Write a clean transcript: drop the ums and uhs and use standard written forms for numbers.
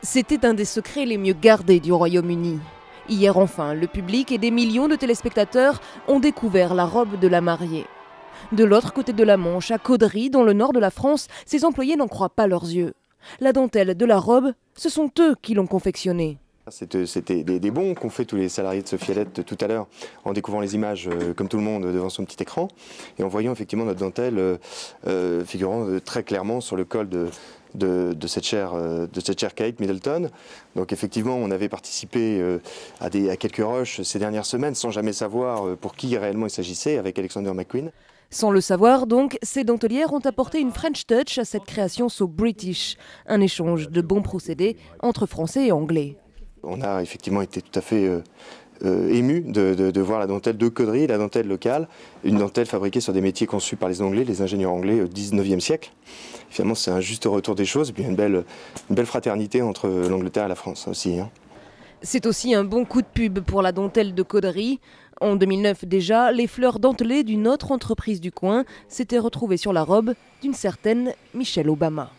C'était un des secrets les mieux gardés du Royaume-Uni. Hier enfin, le public et des millions de téléspectateurs ont découvert la robe de la mariée. De l'autre côté de la Manche, à Caudry, dans le nord de la France, ses employés n'en croient pas leurs yeux. La dentelle de la robe, ce sont eux qui l'ont confectionnée. C'était des bons qu'ont fait tous les salariés de Sofielette tout à l'heure en découvrant les images comme tout le monde devant son petit écran et en voyant effectivement notre dentelle figurant très clairement sur le col de cette chère Kate Middleton. Donc effectivement on avait participé à quelques rushs ces dernières semaines sans jamais savoir pour qui réellement il s'agissait avec Alexander McQueen. Sans le savoir donc, ces dentelières ont apporté une French touch à cette création so British, un échange de bons procédés entre français et anglais. On a effectivement été tout à fait ému de voir la dentelle de Caudry, la dentelle locale, une dentelle fabriquée sur des métiers conçus par les Anglais, les ingénieurs anglais au 19e siècle. Finalement, c'est un juste retour des choses, et puis une belle fraternité entre l'Angleterre et la France aussi. C'est aussi un bon coup de pub pour la dentelle de Caudry. En 2009 déjà, les fleurs dentelées d'une autre entreprise du coin s'étaient retrouvées sur la robe d'une certaine Michelle Obama.